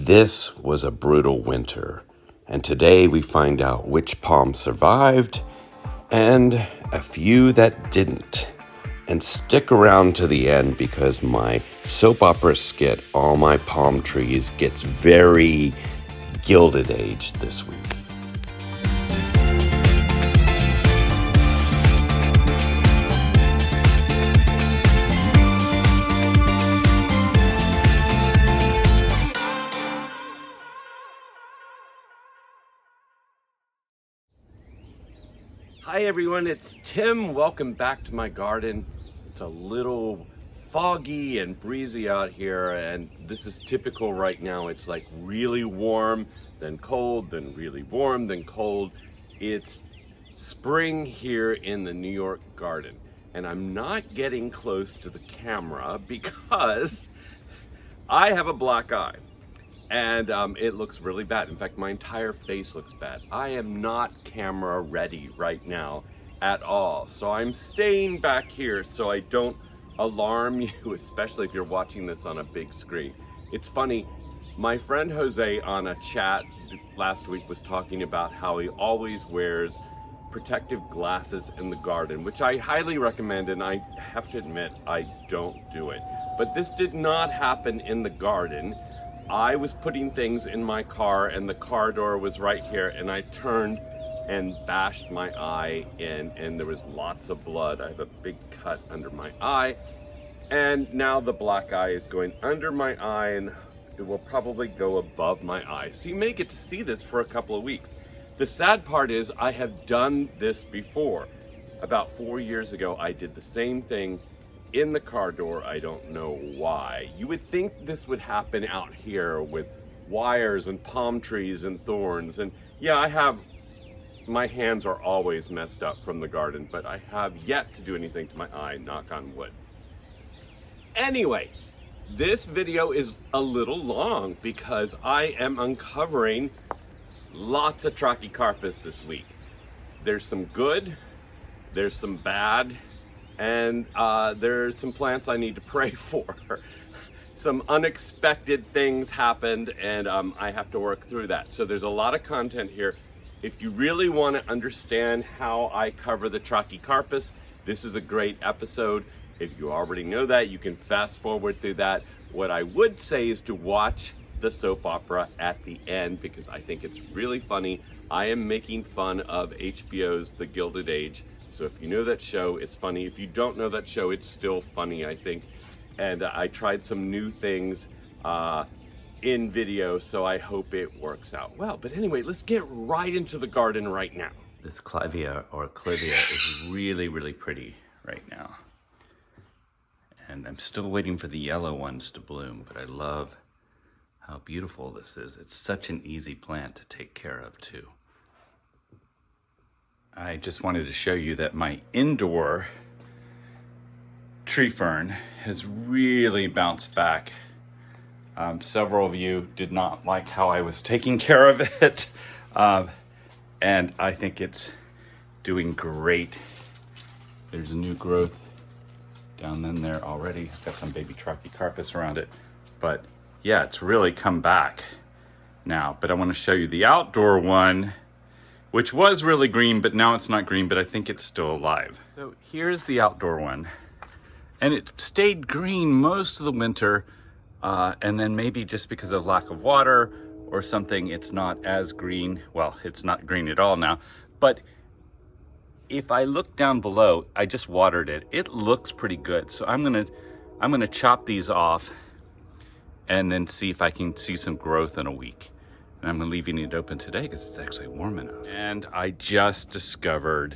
This was a brutal winter, and today we find out which palms survived and a few that didn't. And stick around to the end because my soap opera skit, All My Palm Trees, gets very Gilded age this week. Hi everyone, it's Tim. Welcome back to my garden. It's a little foggy and breezy out here, and this is typical right now. It's like really warm, then cold, then really warm, then cold. It's spring here in the New York garden, and I'm not getting close to the camera because I have a black eye. And it looks really bad. In fact, my entire face looks bad. I am not camera ready right now at all. So I'm staying back here so I don't alarm you, especially if you're watching this on a big screen. It's funny, my friend Jose on a chat last week was talking about how he always wears protective glasses in the garden, which I highly recommend, and I have to admit, I don't do it. But this did not happen in the garden. I was putting things in my car and the car door was right here, and I turned and bashed my eye in, and there was lots of blood. I have a big cut under my eye, and now the black eye is going under my eye and it will probably go above my eye. So you may get to see this for a couple of weeks. The sad part is I have done this before. About 4 years ago, I did the same thing in the car door. I don't know why. You would think this would happen out here with wires and palm trees and thorns. And yeah, my hands are always messed up from the garden, but I have yet to do anything to my eye, knock on wood. Anyway, this video is a little long because I am uncovering lots of Trachycarpus this week. There's some good, there's some bad, and there's some plants I need to pray for. Some unexpected things happened, and I have to work through that. So there's a lot of content here. If you really want to understand how I cover the Trachycarpus, this is a great episode. If you already know that, you can fast forward through that. What I would say is to watch the soap opera at the end because I think it's really funny. I am making fun of HBO's The Gilded Age. So if you know that show, it's funny. If you don't know that show, it's still funny, I think. And I tried some new things in video, so I hope it works out well. But anyway, let's get right into the garden right now. This clivia or clivia is really, really pretty right now. And I'm still waiting for the yellow ones to bloom, but I love how beautiful this is. It's such an easy plant to take care of too. I just wanted to show you that my indoor tree fern has really bounced back. Several of you did not like how I was taking care of it. And I think it's doing great. There's a new growth down in there already. I've got some baby Trachycarpus around it. But yeah, it's really come back now. But I want to show you the outdoor one, which was really green, but now it's not green, but I think it's still alive. So here's the outdoor one. And it stayed green most of the winter, and then maybe just because of lack of water or something, it's not as green. Well, it's not green at all now. But if I look down below, I just watered it. It looks pretty good. So I'm gonna chop these off and then see if I can see some growth in a week. And I'm leaving it open today because it's actually warm enough. And I just discovered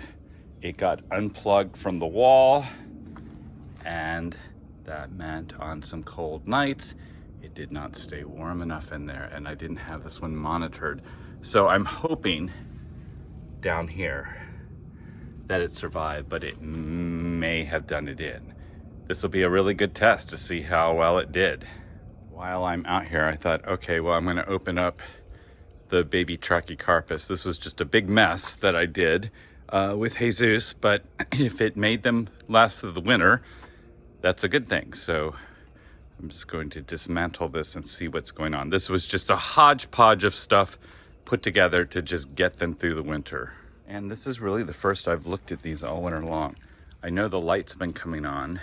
it got unplugged from the wall, and that meant on some cold nights, it did not stay warm enough in there, and I didn't have this one monitored. So I'm hoping down here that it survived, but it may have done it in. This will be a really good test to see how well it did. While I'm out here, I thought, okay, well, I'm gonna open up the baby Trachycarpus. This was just a big mess that I did with Jesus, but if it made them last through the winter, that's a good thing. So I'm just going to dismantle this and see what's going on. This was just a hodgepodge of stuff put together to just get them through the winter. And this is really the first I've looked at these all winter long. I know the light's been coming on,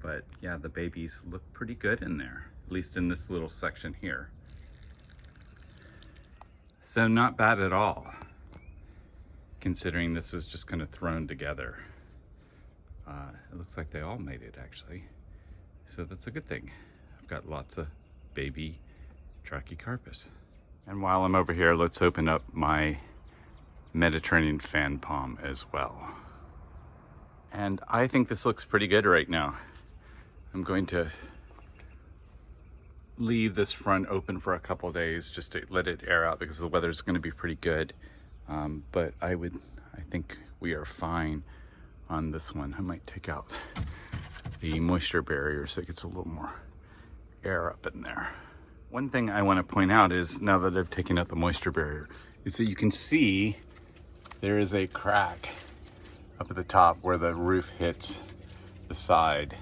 but yeah, the babies look pretty good in there, at least in this little section here. So not bad at all, considering this was just kind of thrown together. It looks like they all made it actually. So that's a good thing. I've got lots of baby Trachycarpus. And while I'm over here, let's open up my Mediterranean fan palm as well. And I think this looks pretty good right now. I'm going to leave this front open for a couple days just to let it air out because the weather's going to be pretty good. But I think we are fine on this one. I might take out the moisture barrier so it gets a little more air up in there. One thing I want to point out is, now that I've taken out the moisture barrier, is that you can see there is a crack up at the top where the roof hits the side.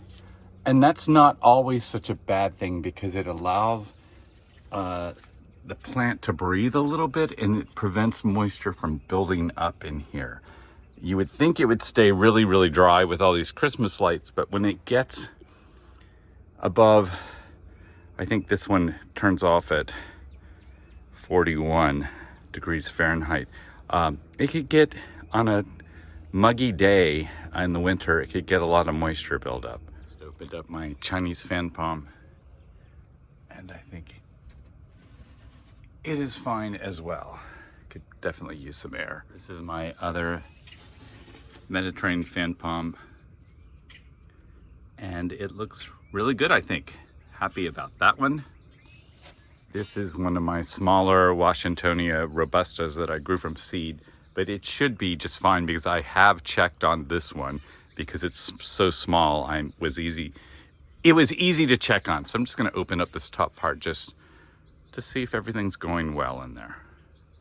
And that's not always such a bad thing because it allows the plant to breathe a little bit and it prevents moisture from building up in here. You would think it would stay really, really dry with all these Christmas lights, but when it gets above, I think this one turns off at 41 degrees Fahrenheit. It could get, on a muggy day in the winter, it could get a lot of moisture buildup. Just opened up my Chinese fan palm, and I think it is fine as well. Could definitely use some air. This is my other Mediterranean fan palm, and it looks really good, I think. Happy about that one. This is one of my smaller Washingtonia robustas that I grew from seed, but it should be just fine because I have checked on this one because it's so small. It was easy to check on. So I'm just going to open up this top part just to see if everything's going well in there.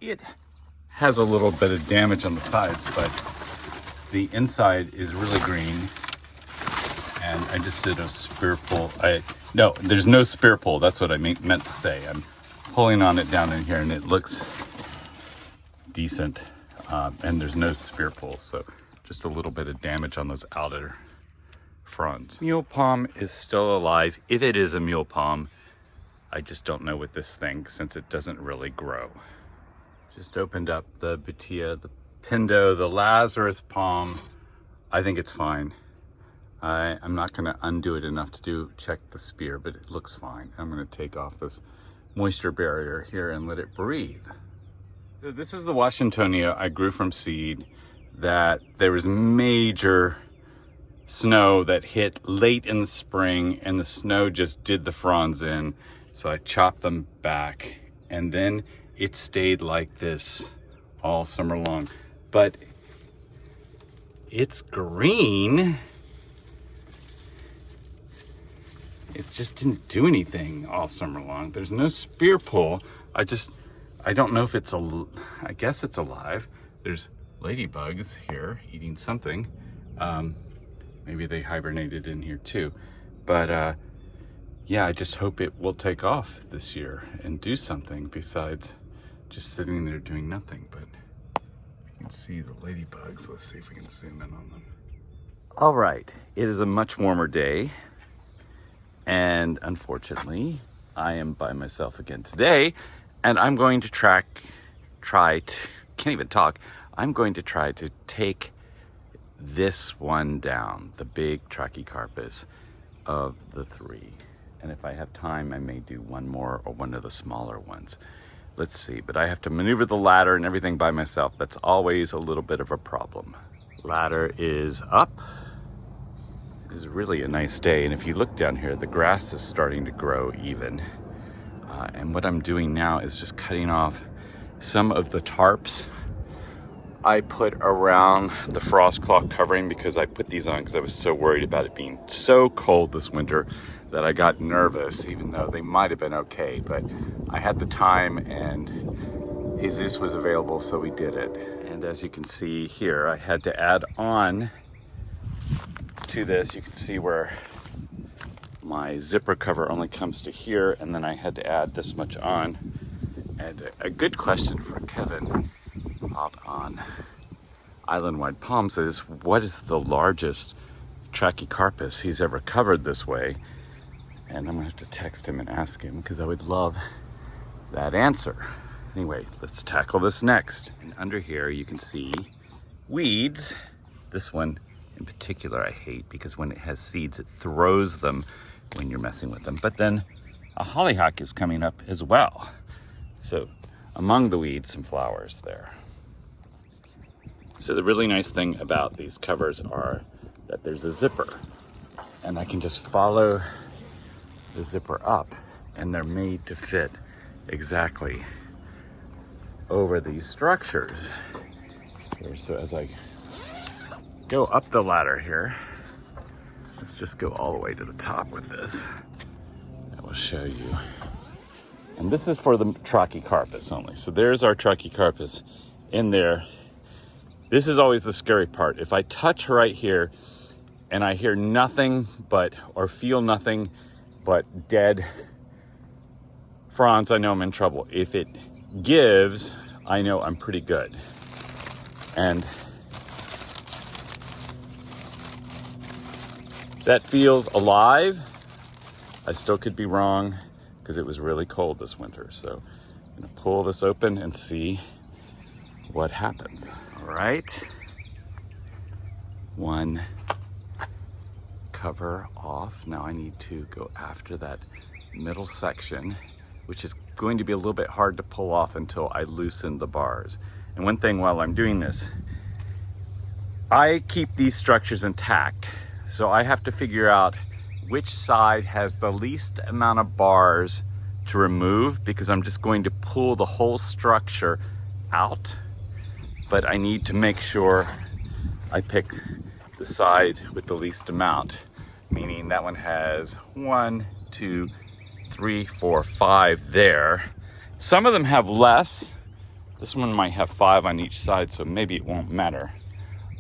It has a little bit of damage on the sides, but the inside is really green. And I just did a spear pull. No, there's no spear pull. That's what I meant to say. I'm pulling on it down in here and it looks decent. And there's no spear pull. So just a little bit of damage on those outer fronds. Mule palm is still alive. If it is a mule palm, I just don't know with this thing since it doesn't really grow. Just opened up the Butia, the Pindo, the Lazarus palm. I think it's fine. I'm not going to undo it enough to check the spear, but it looks fine. I'm going to take off this moisture barrier here and let it breathe. So this is the Washingtonia I grew from seed that there was major snow that hit late in the spring and the snow just did the fronds in. So I chopped them back and then it stayed like this all summer long. But it's green. It just didn't do anything all summer long. There's no spear pull. I don't know if it's I guess it's alive. There's ladybugs here eating something. Maybe they hibernated in here too. But yeah, I just hope it will take off this year and do something besides just sitting there doing nothing. But you can see the ladybugs. Let's see if we can zoom in on them. All right, it is a much warmer day. And unfortunately, I am by myself again today, and I'm going to I'm going to try to take this one down, the big Trachycarpus of the three. And if I have time, I may do one more or one of the smaller ones. Let's see, but I have to maneuver the ladder and everything by myself. That's always a little bit of a problem. Ladder is up. It is really a nice day, and if you look down here, the grass is starting to grow even. And what I'm doing now is just cutting off some of the tarps I put around the frost cloth covering because I put these on because I was so worried about it being so cold this winter that I got nervous, even though they might have been okay. But I had the time and Jesus was available, so we did it. And as you can see here, I had to add on to this. You can see where my zipper cover only comes to here, and then I had to add this much on. And a good question for Kevin out on Island-Wide Palms is, what is the largest Trachycarpus he's ever covered this way? And I'm gonna have to text him and ask him, because I would love that answer. Anyway, let's tackle this next. And under here you can see weeds. This one in particular I hate, because when it has seeds it throws them when you're messing with them. But then a hollyhock is coming up as well. So among the weeds, some flowers there. So the really nice thing about these covers are that there's a zipper, and I can just follow the zipper up, and they're made to fit exactly over these structures here. So as I go up the ladder here, let's just go all the way to the top with this. I will show you. And this is for the Trachycarpus only. So there's our Trachycarpus in there. This is always the scary part. If I touch right here and I hear nothing but, or feel nothing but dead fronds, I know I'm in trouble. If it gives, I know I'm pretty good. And that feels alive. I still could be wrong, because it was really cold this winter. So I'm gonna pull this open and see what happens. All right, one cover off. Now I need to go after that middle section, which is going to be a little bit hard to pull off until I loosen the bars. And one thing while I'm doing this, I keep these structures intact. So I have to figure out which side has the least amount of bars to remove, because I'm just going to pull the whole structure out. But I need to make sure I pick the side with the least amount, meaning that one has 1, 2, 3, 4, 5 there. Some of them have less. This one might have 5 on each side, so maybe it won't matter.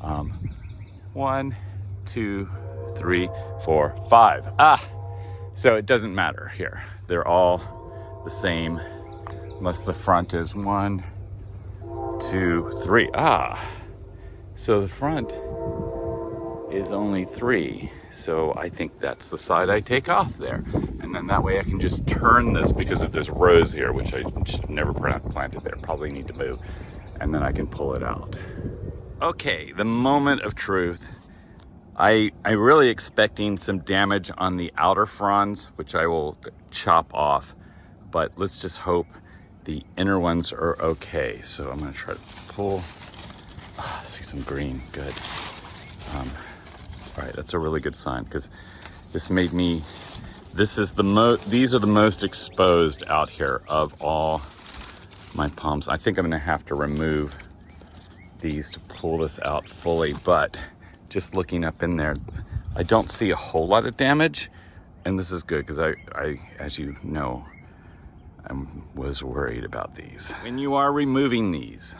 1, 2, 3, 4, 5. So it doesn't matter here. They're all the same, unless the front is 1, 2, 3. So the front is only 3. So I think that's the side I take off there. And then that way I can just turn this, because of this rose here, which I should have never planted there, probably need to move. And then I can pull it out. Okay, the moment of truth. I'm really expecting some damage on the outer fronds, which I will chop off, but let's just hope the inner ones are okay. So I'm gonna try to pull. See some green, good. All right, that's a really good sign, because this made me, these are the most exposed out here of all my palms. I think I'm gonna have to remove these to pull this out fully, but just looking up in there, I don't see a whole lot of damage, and this is good, because I, as you know, I was worried about these. When you are removing these,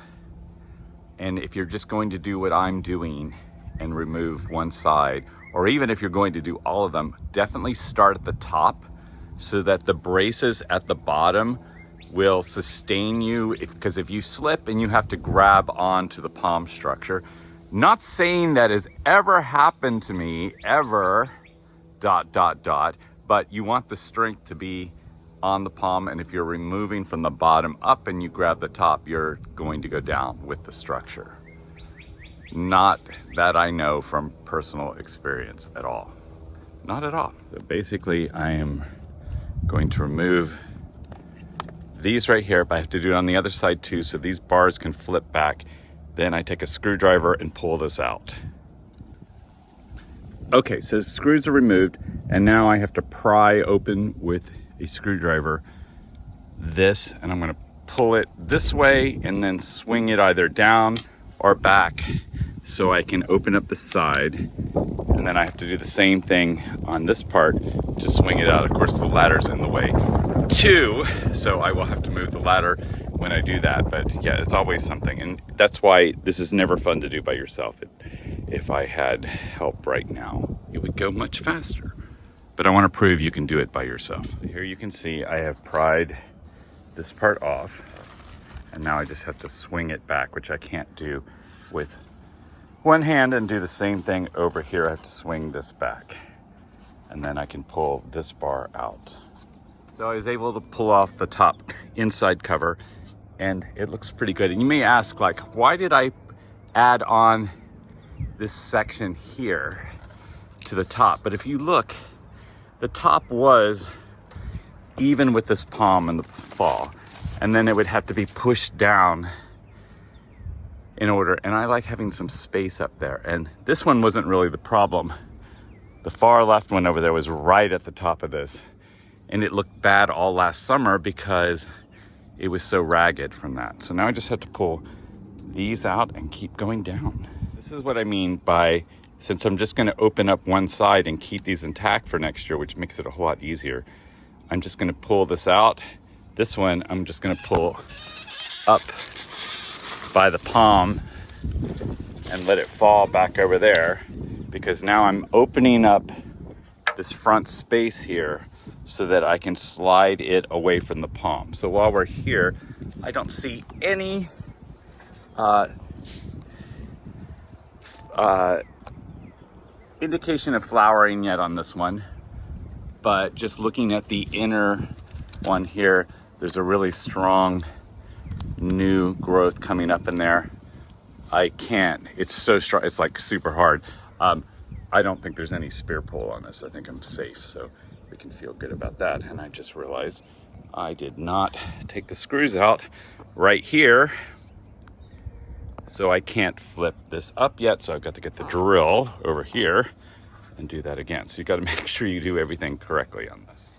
and if you're just going to do what I'm doing and remove one side, or even if you're going to do all of them, definitely start at the top so that the braces at the bottom will sustain you, because if you slip and you have to grab onto the palm structure, not saying that has ever happened to me, ever, ... but you want the strength to be on the palm, and if you're removing from the bottom up and you grab the top, you're going to go down with the structure. Not that I know from personal experience at all. Not at all. So basically I am going to remove these right here, but I have to do it on the other side too, so these bars can flip back. Then I take a screwdriver and pull this out. Okay, so screws are removed, and now I have to pry open with a screwdriver this, and I'm gonna pull it this way and then swing it either down or back so I can open up the side. And then I have to do the same thing on this part to swing it out. Of course, the ladder's in the way too, so I will have to move the ladder when I do that. But yeah, it's always something, and that's why this is never fun to do by yourself. If I had help right now, it would go much faster. but I want to prove you can do it by yourself. So here you can see I have pried this part off, and now I just have to swing it back, which I can't do with one hand, and do the same thing over here. I have to swing this back, and then I can pull this bar out. So I was able to pull off the top inside cover, and it looks pretty good. And you may ask, like, why did I add on this section here to the top? But if you look, the top was even with this palm in the fall, and then it would have to be pushed down in order, and I like having some space up there. And this one wasn't really the problem. The far left one over there was right at the top of this, and it looked bad all last summer because it was so ragged from that. So now I just have to pull these out and keep going down. This is what I mean by, since I'm just going to open up one side and keep these intact for next year, which makes it a whole lot easier, I'm just going to pull this out. This one I'm just going to pull up by the palm and let it fall back over there, because now I'm opening up this front space here so that I can slide it away from the palm. So while we're here, I don't see any indication of flowering yet on this one, but just looking at the inner one here, there's a really strong new growth coming up in there. I can't, it's so strong, it's like super hard. I don't think there's any spear pull on this. I think I'm safe, so we can feel good about that. And I just realized I did not take the screws out right here, so I can't flip this up yet. So I've got to get the drill over here and do that again. So you got to make sure you do everything correctly on this.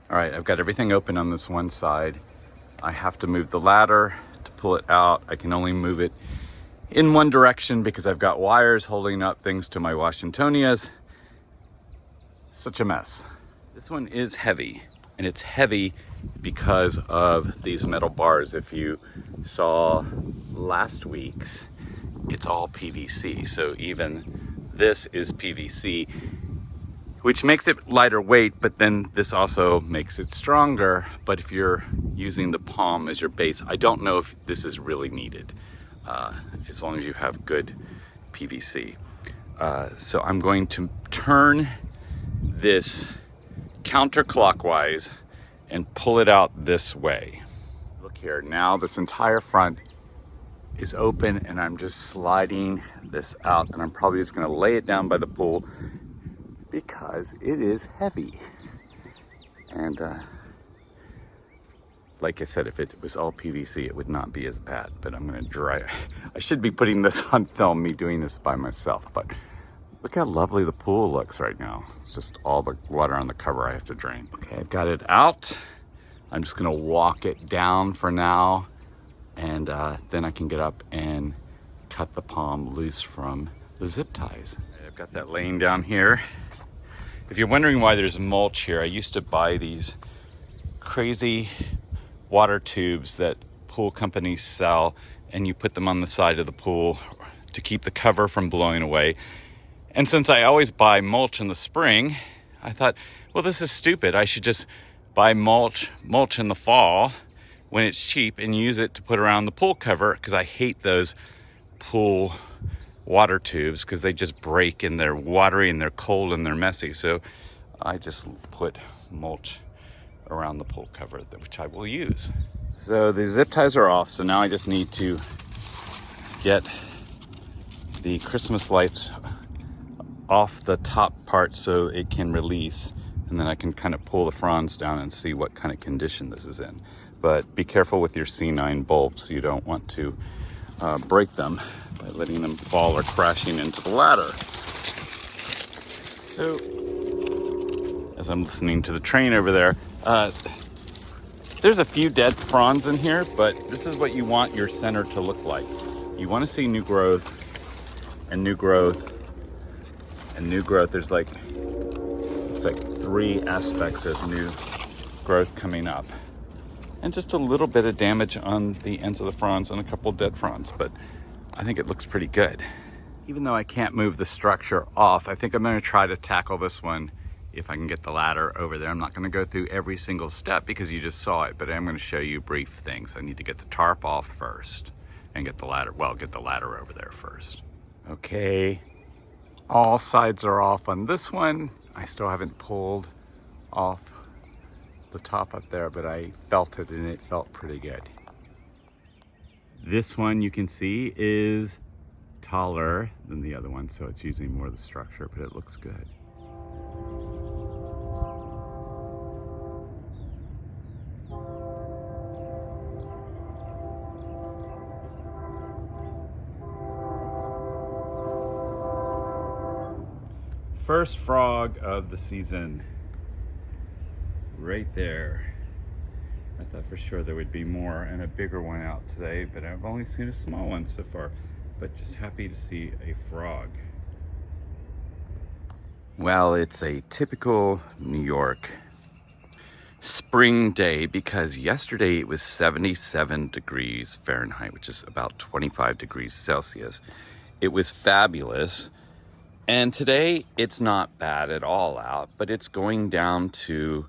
All right, I've got everything open on this one side. I have to move the ladder to pull it out. I can only move it in one direction because I've got wires holding up things to my Washingtonias. Such a mess. This one is heavy, and it's heavy because of these metal bars. If you saw last week's, it's all PVC. So even this is PVC, which makes it lighter weight, but then this also makes it stronger. But if you're using the palm as your base, I don't know if this is really needed, as long as you have good PVC. So I'm going to turn this counterclockwise and pull it out this way. Look here, now this entire front is open, and I'm just sliding this out, and I'm probably just gonna lay it down by the pool because it is heavy. And like I said, if it was all PVC, it would not be as bad, but I'm gonna dry. I should be putting this on film, me doing this by myself, but look how lovely the pool looks right now. It's just all the water on the cover I have to drain. Okay, I've got it out. I'm just gonna walk it down for now, and then I can get up and cut the palm loose from the zip ties. I've got that laying down here. If you're wondering why there's mulch here, I used to buy these crazy water tubes that pool companies sell, and you put them on the side of the pool to keep the cover from blowing away. And since I always buy mulch in the spring, I thought, well, this is stupid. I should just buy mulch in the fall when it's cheap and use it to put around the pool cover, because I hate those pool water tubes because they just break and they're watery and they're cold and they're messy. So I just put mulch around the pool cover, which I will use. So the zip ties are off, so now I just need to get the Christmas lights off the top part so it can release, and then I can kind of pull the fronds down and see what kind of condition this is in. But be careful with your C9 bulbs. You don't want to break them by letting them fall or crashing into the ladder. So as I'm listening to the train over there, there's a few dead fronds in here, but this is what you want your center to look like. You want to see new growth and new growth and new growth. There's like, it's like 3 aspects of new growth coming up, and just a little bit of damage on the ends of the fronds and a couple dead fronds, but I think it looks pretty good. Even though I can't move the structure off, I think I'm going to try to tackle this one if I can get the ladder over there. I'm not going to go through every single step because you just saw it, but I'm going to show you brief things. I need to get the tarp off first and get the ladder, well, get the ladder over there first. Okay, all sides are off on this one. I still haven't pulled off the top up there, but I felt it and it felt pretty good. This one you can see is taller than the other one, so it's using more of the structure, but it looks good. First frog of the season, right there. I thought for sure there would be more and a bigger one out today, but I've only seen a small one so far, but just happy to see a frog. Well, it's a typical New York spring day because yesterday it was 77 degrees Fahrenheit, which is about 25 degrees Celsius. It was fabulous. And today it's not bad at all out, but it's going down to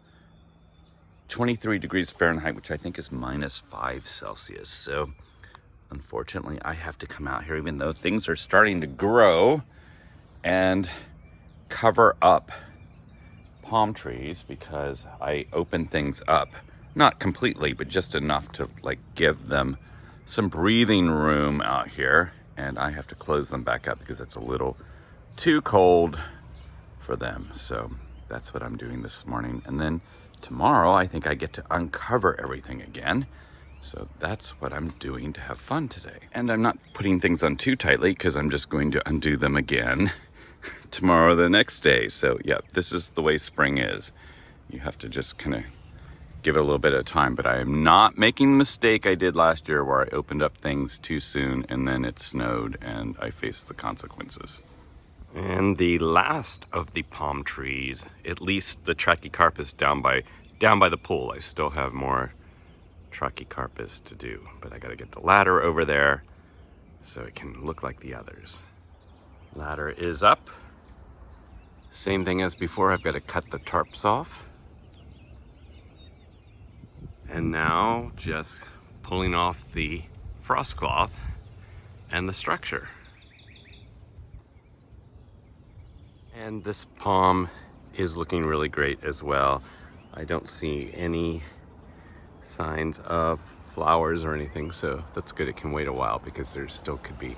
23 degrees Fahrenheit, which I think is -5 Celsius. So unfortunately, I have to come out here, even though things are starting to grow, and cover up palm trees because I open things up, not completely, but just enough to like give them some breathing room out here. And I have to close them back up because it's a little too cold for them. So that's what I'm doing this morning. And then tomorrow, I think I get to uncover everything again. So that's what I'm doing to have fun today. And I'm not putting things on too tightly because I'm just going to undo them again tomorrow, the next day. So yeah, this is the way spring is. You have to just kind of give it a little bit of time, but I am not making the mistake I did last year where I opened up things too soon and then it snowed and I faced the consequences. And the last of the palm trees, at least the Trachycarpus down by the pool. I still have more Trachycarpus to do, but I gotta get the ladder over there so it can look like the others. Ladder is up. Same thing as before, I've got to cut the tarps off. And now just pulling off the frost cloth and the structure. And this palm is looking really great as well. I don't see any signs of flowers or anything, so that's good. It can wait a while because there still could be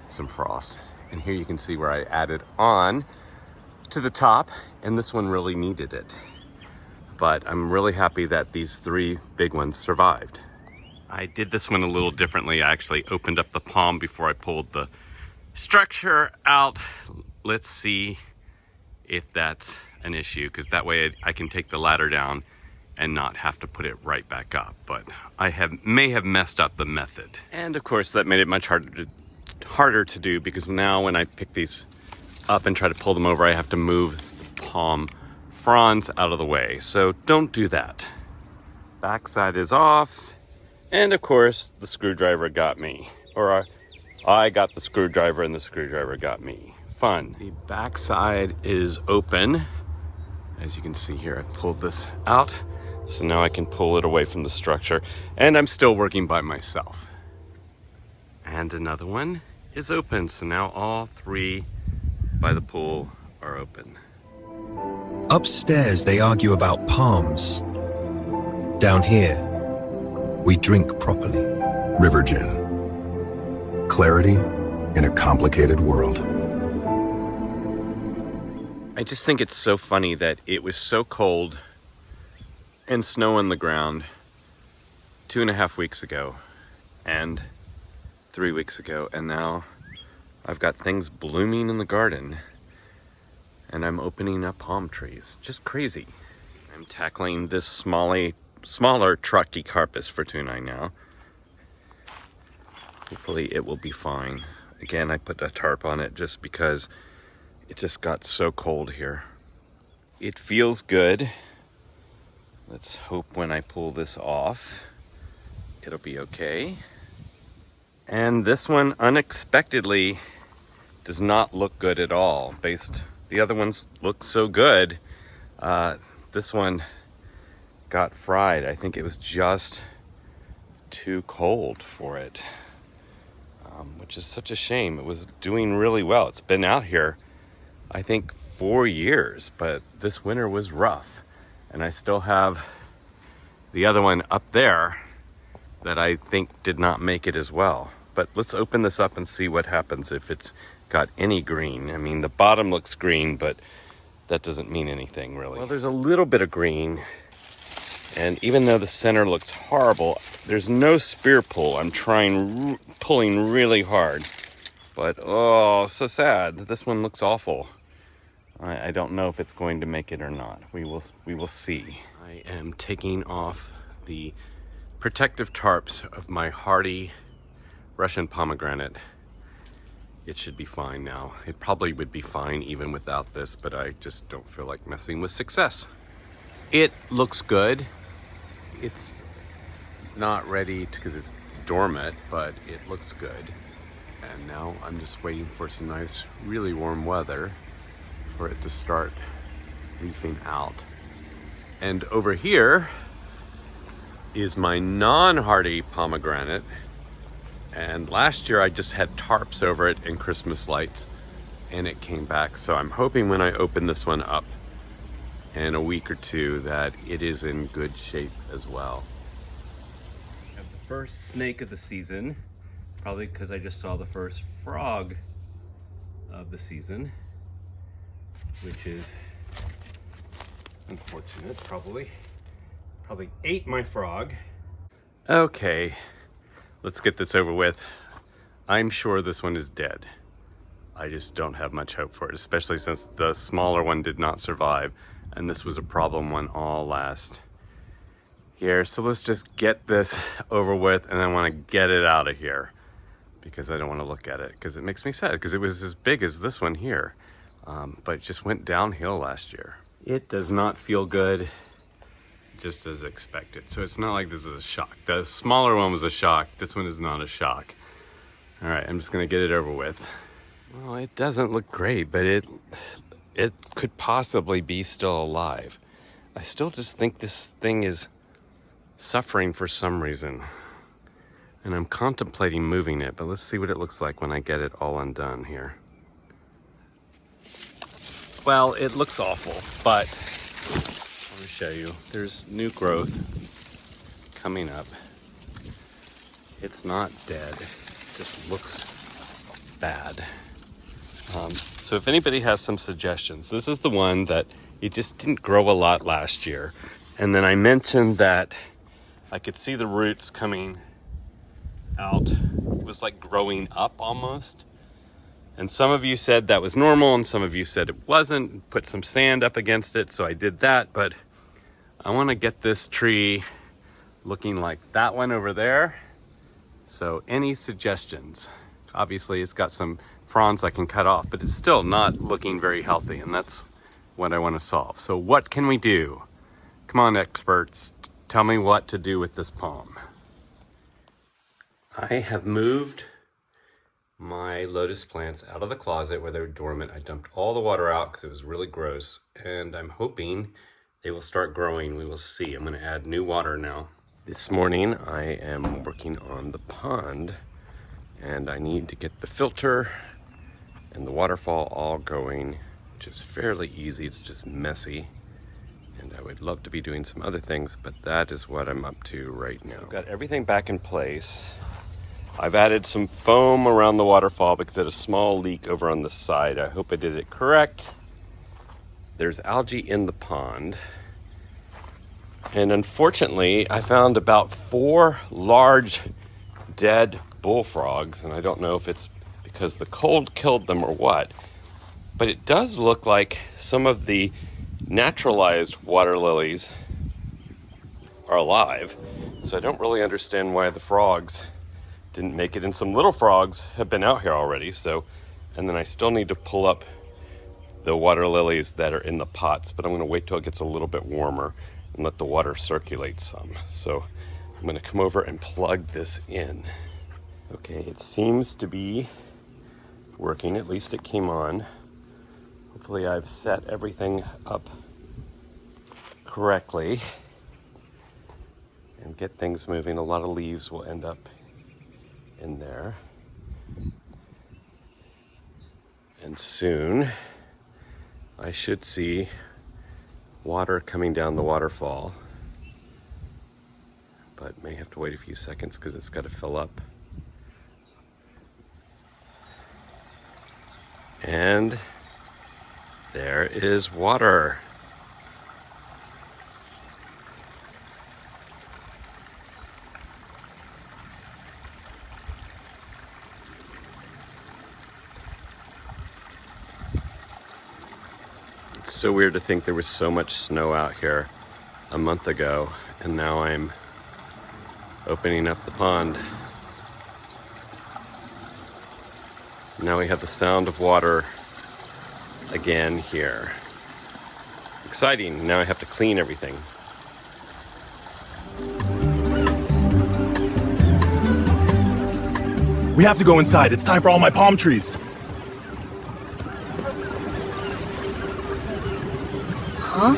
some frost. And here you can see where I added on to the top, and this one really needed it. But I'm really happy that these 3 big ones survived. I did this one a little differently. I actually opened up the palm before I pulled the structure out. Let's see if that's an issue, because that way I can take the ladder down and not have to put it right back up. But I may have messed up the method. And of course that made it much harder to do, because now when I pick these up and try to pull them over, I have to move the palm fronds out of the way. So don't do that. Backside is off. And of course the screwdriver got me, or I got the screwdriver and the screwdriver got me. Fun. The backside is open. As you can see here, I've pulled this out. So now I can pull it away from the structure, and I'm still working by myself. And another one is open. So now all 3 by the pool are open. Upstairs, they argue about palms. Down here, we drink properly. River Gin. Clarity in a complicated world. I just think it's so funny that it was so cold and snow on the ground 2.5 weeks ago and 3 weeks ago, and now I've got things blooming in the garden and I'm opening up palm trees. Just crazy. I'm tackling this smaller Trachycarpus fortunei now. Hopefully it will be fine. Again, I put a tarp on it just because it just got so cold here. It feels good. Let's hope when I pull this off, it'll be okay. And this one unexpectedly does not look good at all. The other ones look so good. This one got fried. I think it was just too cold for it, which is such a shame. It was doing really well. It's been out here, I think, 4 years, but this winter was rough. And I still have the other one up there that I think did not make it as well. But let's open this up and see what happens if it's got any green. I mean, the bottom looks green, but that doesn't mean anything really. Well, there's a little bit of green, and even though the center looks horrible, there's no spear pull. I'm pulling really hard, but oh, so sad. This one looks awful. I don't know if it's going to make it or not. We will see. I am taking off the protective tarps of my hardy Russian pomegranate. It should be fine now. It probably would be fine even without this, but I just don't feel like messing with success. It looks good. It's not ready because it's dormant, but it looks good. And now I'm just waiting for some nice, really warm weather for it to start leafing out. And over here is my non-hardy pomegranate. And last year I just had tarps over it and Christmas lights, and it came back. So I'm hoping when I open this one up in a week or two that it is in good shape as well. I have the first snake of the season, probably because I just saw the first frog of the season, which is unfortunate. Probably ate my frog. Okay, let's get this over with. I'm sure this one is dead. I just don't have much hope for it, especially since the smaller one did not survive, and this was a problem one all last year. So let's just get this over with, and I want to get it out of here because I don't want to look at it, because it makes me sad, because it was as big as this one here. But it just went downhill last year. It does not feel good, just as expected. So it's not like this is a shock. The smaller one was a shock. This one is not a shock. All right, I'm just gonna get it over with. Well, it doesn't look great, but it could possibly be still alive. I still just think this thing is suffering for some reason. And I'm contemplating moving it, but let's see what it looks like when I get it all undone here. Well, it looks awful, but let me show you. There's new growth coming up. It's not dead, it just looks bad. So if anybody has some suggestions, this is the one that it just didn't grow a lot last year. And then I mentioned that I could see the roots coming out. It was like growing up almost. And some of you said that was normal, and some of you said it wasn't. Put some sand up against it, so I did that. But I want to get this tree looking like that one over there. So any suggestions? Obviously, it's got some fronds I can cut off, but it's still not looking very healthy, and that's what I want to solve. So what can we do? Come on, experts, tell me what to do with this palm. I have moved my lotus plants out of the closet where they were dormant. I dumped all the water out because it was really gross, and I'm hoping they will start growing. We will see. I'm going to add new water now. This morning I am working on the pond, and I need to get the filter and the waterfall all going, which is fairly easy. It's just messy, and I would love to be doing some other things, but that is what I'm up to right now. So I've got everything back in place. I've added some foam around the waterfall because it had a small leak over on the side. I hope I did it correct. There's algae in the pond. And unfortunately, I found about 4 large dead bullfrogs, and I don't know if it's because the cold killed them or what, but it does look like some of the naturalized water lilies are alive. So I don't really understand why the frogs didn't make it, and some little frogs have been out here already. So, and then I still need to pull up the water lilies that are in the pots, but I'm going to wait till it gets a little bit warmer and let the water circulate some. So I'm going to come over and plug this in. Okay, it seems to be working. At least it came on. Hopefully I've set everything up correctly and get things moving. A lot of leaves will end up in there. And soon I should see water coming down the waterfall, but may have to wait a few seconds because it's got to fill up. And there is water. It's so weird to think there was so much snow out here a month ago, and now I'm opening up the pond. Now we have the sound of water again here. Exciting. Now I have to clean everything. We have to go inside. It's time for all my palm trees. Huh?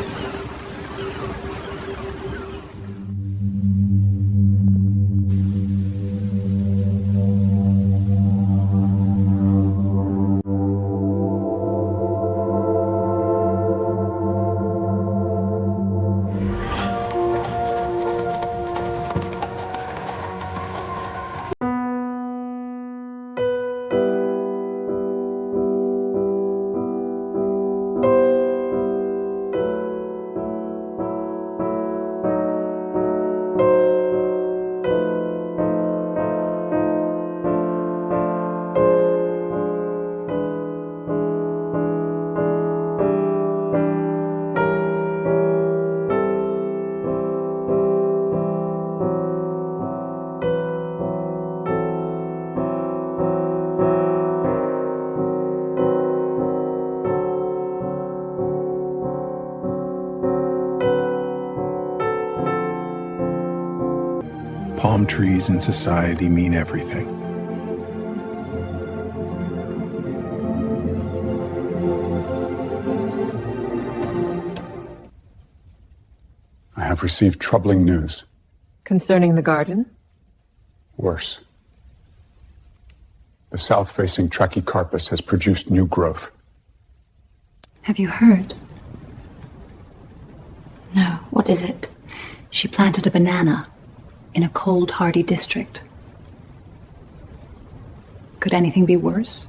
Palm trees in society mean everything. I have received troubling news. Concerning the garden? Worse. The south-facing Trachycarpus has produced new growth. Have you heard? No, what is it? She planted a banana in a cold, hardy district. Could anything be worse?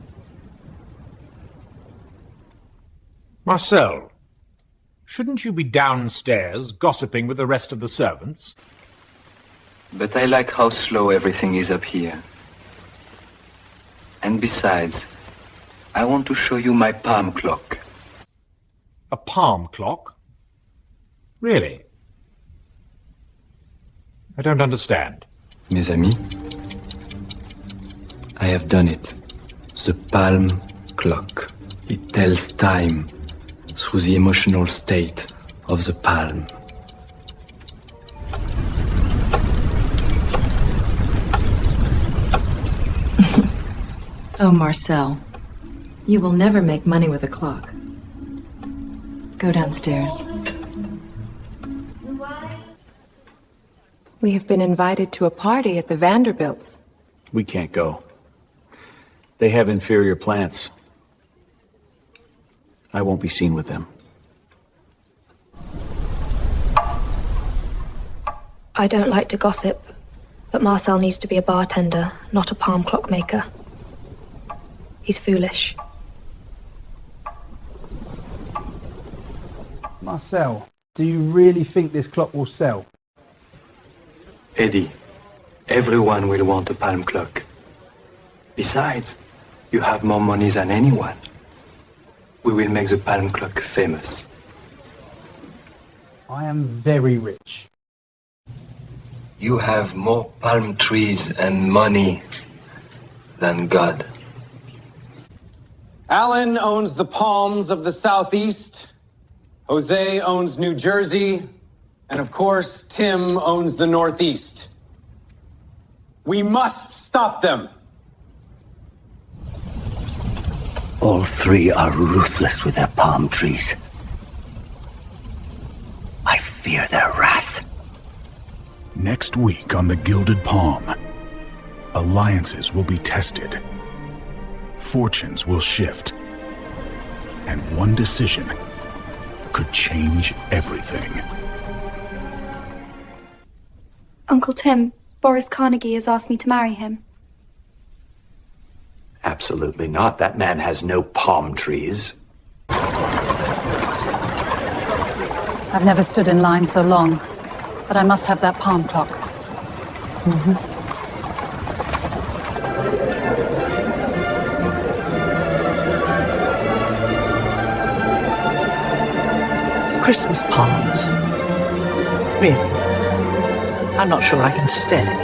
Marcel, shouldn't you be downstairs gossiping with the rest of the servants? But I like how slow everything is up here. And besides, I want to show you my palm clock. A palm clock? Really? I don't understand. Mes amis, I have done it. The palm clock. It tells time through the emotional state of the palm. Oh, Marcel, you will never make money with a clock. Go downstairs. We have been invited to a party at the Vanderbilts. We can't go. They have inferior plants. I won't be seen with them. I don't like to gossip, but Marcel needs to be a bartender, not a palm clock maker. He's foolish. Marcel, do you really think this clock will sell? Eddie, everyone will want a palm clock. Besides, you have more money than anyone. We will make the palm clock famous. I am very rich. You have more palm trees and money than God. Alan owns the palms of the Southeast. Jose owns New Jersey. And of course, Tim owns the Northeast. We must stop them. All three are ruthless with their palm trees. I fear their wrath. Next week on the Gilded Palm, alliances will be tested, fortunes will shift, and one decision could change everything. Uncle Tim, Boris Carnegie has asked me to marry him. Absolutely not. That man has no palm trees. I've never stood in line so long, but I must have that palm clock. Christmas palms. Really? I'm not sure I can stay.